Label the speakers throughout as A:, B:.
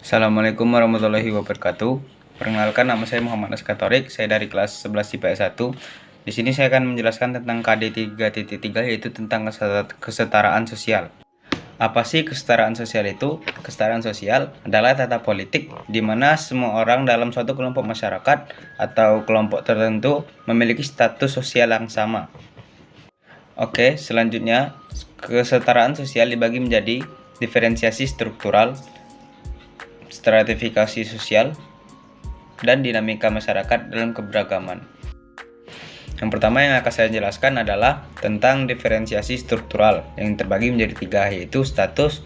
A: Assalamualaikum warahmatullahi wabarakatuh. Perkenalkan, nama saya Muhammad Askatorik. Saya dari kelas 11 IPS 1. Di sini saya akan menjelaskan tentang KD 3.3, yaitu tentang kesetaraan sosial. Apa sih kesetaraan sosial itu? Kesetaraan sosial adalah tata politik di mana semua orang dalam suatu kelompok masyarakat atau kelompok tertentu memiliki status sosial yang sama. Oke, selanjutnya kesetaraan sosial dibagi menjadi diferensiasi struktural, stratifikasi sosial, dan dinamika masyarakat dalam keberagaman. Yang pertama yang akan saya jelaskan adalah tentang diferensiasi struktural yang terbagi menjadi 3, yaitu status,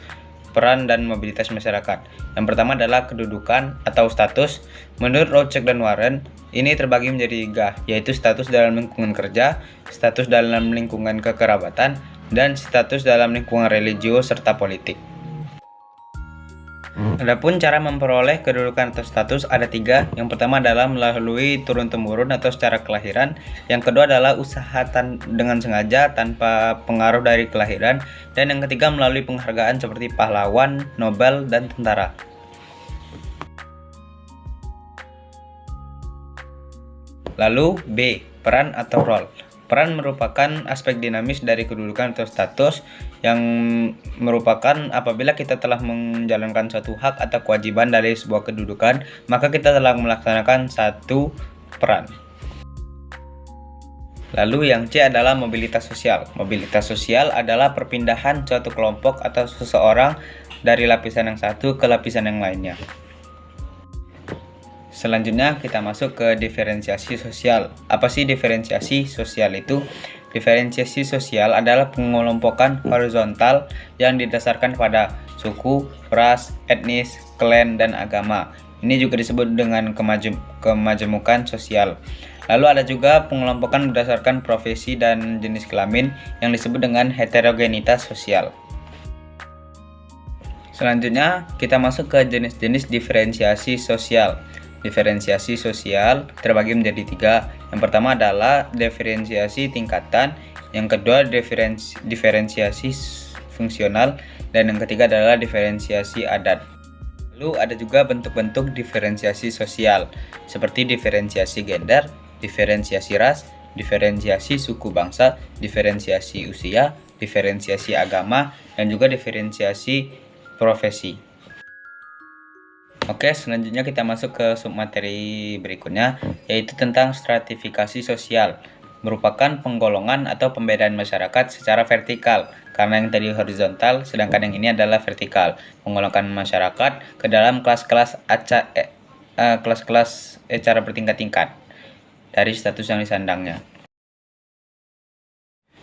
A: peran, dan mobilitas masyarakat. Yang pertama adalah kedudukan atau status. Menurut Rocek dan Warren, ini terbagi menjadi 3, yaitu status dalam lingkungan kerja, status dalam lingkungan kekerabatan, dan status dalam lingkungan religius serta politik. Adapun cara memperoleh kedudukan atau status ada 3. Yang pertama adalah melalui turun-temurun atau secara kelahiran. Yang kedua adalah usaha dengan sengaja tanpa pengaruh dari kelahiran. Dan yang ketiga melalui penghargaan seperti pahlawan, Nobel, dan tentara. Lalu B. Peran atau role. Peran merupakan aspek dinamis dari kedudukan atau status yang merupakan apabila kita telah menjalankan suatu hak atau kewajiban dari sebuah kedudukan, maka kita telah melaksanakan satu peran. Lalu yang C adalah mobilitas sosial. Mobilitas sosial adalah perpindahan suatu kelompok atau seseorang dari lapisan yang satu ke lapisan yang lainnya. Selanjutnya kita masuk ke diferensiasi sosial. Apa sih diferensiasi sosial itu? Diferensiasi sosial adalah pengelompokan horizontal yang didasarkan pada suku, ras, etnis, klan, dan agama. Ini juga disebut dengan kemajemukan sosial. Lalu ada juga pengelompokan berdasarkan profesi dan jenis kelamin yang disebut dengan heterogenitas sosial. Selanjutnya kita masuk ke jenis-jenis diferensiasi sosial. Diferensiasi sosial terbagi menjadi 3. Yang pertama adalah diferensiasi tingkatan, yang kedua diferensiasi fungsional, dan yang ketiga adalah diferensiasi adat. Lalu ada juga bentuk-bentuk diferensiasi sosial seperti diferensiasi gender, diferensiasi ras, diferensiasi suku bangsa, diferensiasi usia, diferensiasi agama, dan juga diferensiasi profesi. Oke, selanjutnya kita masuk ke submateri berikutnya, yaitu tentang stratifikasi sosial. Merupakan penggolongan atau pembedaan masyarakat secara vertikal, karena yang tadi horizontal, sedangkan yang ini adalah vertikal. Menggolongkan masyarakat ke dalam kelas-kelas secara bertingkat-tingkat dari status yang disandangnya.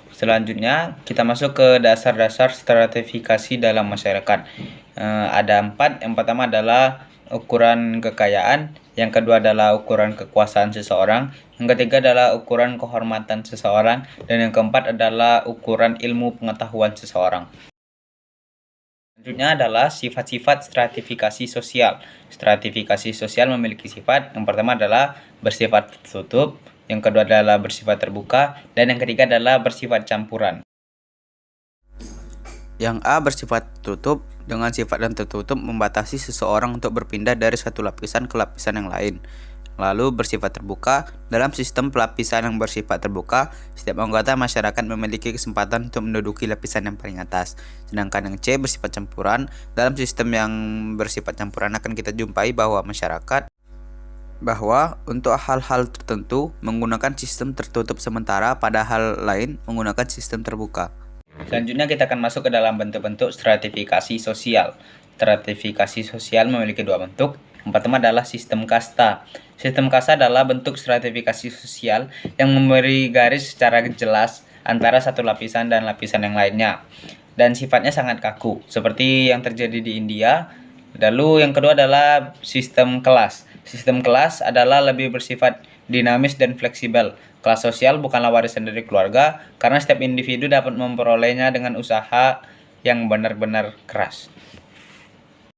A: Selanjutnya kita masuk ke dasar-dasar stratifikasi dalam masyarakat. Ada 4. Yang pertama adalah ukuran kekayaan, yang kedua adalah ukuran kekuasaan seseorang, yang ketiga adalah ukuran kehormatan seseorang, dan yang keempat adalah ukuran ilmu pengetahuan seseorang. Selanjutnya adalah sifat-sifat stratifikasi sosial. Stratifikasi sosial memiliki sifat, yang pertama adalah bersifat tertutup, yang kedua adalah bersifat terbuka, dan yang ketiga adalah bersifat campuran. Yang A bersifat tertutup. Dengan sifat dan tertutup membatasi seseorang untuk berpindah dari satu lapisan ke lapisan yang lain. Lalu bersifat terbuka. Dalam sistem pelapisan yang bersifat terbuka, setiap anggota masyarakat memiliki kesempatan untuk menduduki lapisan yang paling atas. Sedangkan yang C bersifat campuran. Dalam sistem yang bersifat campuran akan kita jumpai bahwa untuk hal-hal tertentu menggunakan sistem tertutup, sementara pada hal lain menggunakan sistem terbuka. Selanjutnya kita akan masuk ke dalam bentuk-bentuk stratifikasi sosial. Stratifikasi sosial memiliki 2 bentuk. Yang pertama adalah sistem kasta. Sistem kasta adalah bentuk stratifikasi sosial yang memberi garis secara jelas antara satu lapisan dan lapisan yang lainnya. Dan sifatnya sangat kaku, seperti yang terjadi di India. Lalu yang kedua adalah sistem kelas. Sistem kelas adalah lebih bersifat dinamis dan fleksibel. Kelas sosial bukanlah warisan dari keluarga, karena setiap individu dapat memperolehnya dengan usaha yang benar-benar keras.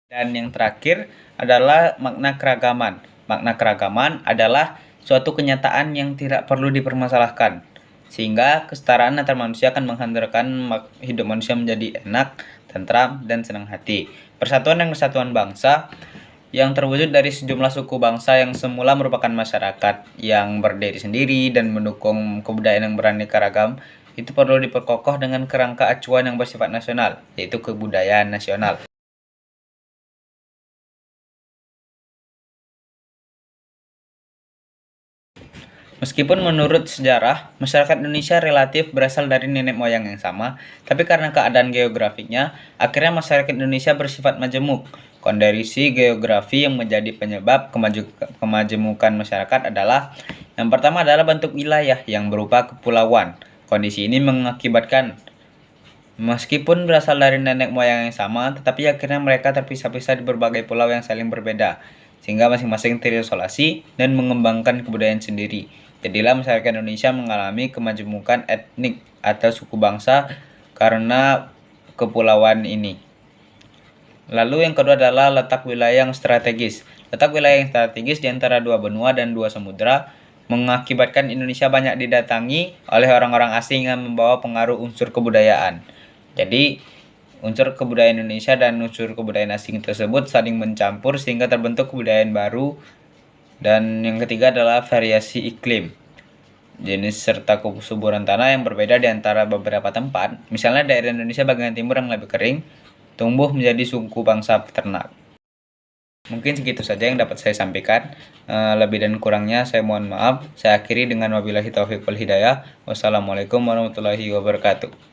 A: Dan yang terakhir adalah makna keragaman. Makna keragaman adalah suatu kenyataan yang tidak perlu dipermasalahkan, sehingga kesetaraan antar manusia akan menghantarkan hidup manusia menjadi enak, tentram, dan senang hati. Persatuan dan kesatuan bangsa yang terwujud dari sejumlah suku bangsa yang semula merupakan masyarakat yang berdiri sendiri dan mendukung kebudayaan yang beraneka ragam, itu perlu diperkokoh dengan kerangka acuan yang bersifat nasional, yaitu kebudayaan nasional. Meskipun menurut sejarah, masyarakat Indonesia relatif berasal dari nenek moyang yang sama, tapi karena keadaan geografiknya, akhirnya masyarakat Indonesia bersifat majemuk. Kondisi geografi yang menjadi penyebab kemajemukan masyarakat adalah yang pertama adalah bentuk wilayah yang berupa kepulauan. Kondisi ini mengakibatkan meskipun berasal dari nenek moyang yang sama, tetapi akhirnya mereka terpisah-pisah di berbagai pulau yang saling berbeda, sehingga masing-masing terisolasi dan mengembangkan kebudayaan sendiri. Jadilah masyarakat Indonesia mengalami kemajemukan etnik atau suku bangsa karena kepulauan ini. Lalu yang kedua adalah letak wilayah yang strategis. Letak wilayah yang strategis di antara dua benua dan dua samudera mengakibatkan Indonesia banyak didatangi oleh orang-orang asing yang membawa pengaruh unsur kebudayaan. Jadi, unsur kebudayaan Indonesia dan unsur kebudayaan asing tersebut saling mencampur sehingga terbentuk kebudayaan baru. Dan yang ketiga adalah variasi iklim. Jenis serta kesuburan tanah yang berbeda di antara beberapa tempat. Misalnya daerah Indonesia bagian timur yang lebih kering, tumbuh menjadi suku bangsa peternak. Mungkin segitu saja yang dapat saya sampaikan. Lebih dan kurangnya saya mohon maaf. Saya akhiri dengan wabillahi taufiq wal hidayah. Wassalamualaikum warahmatullahi wabarakatuh.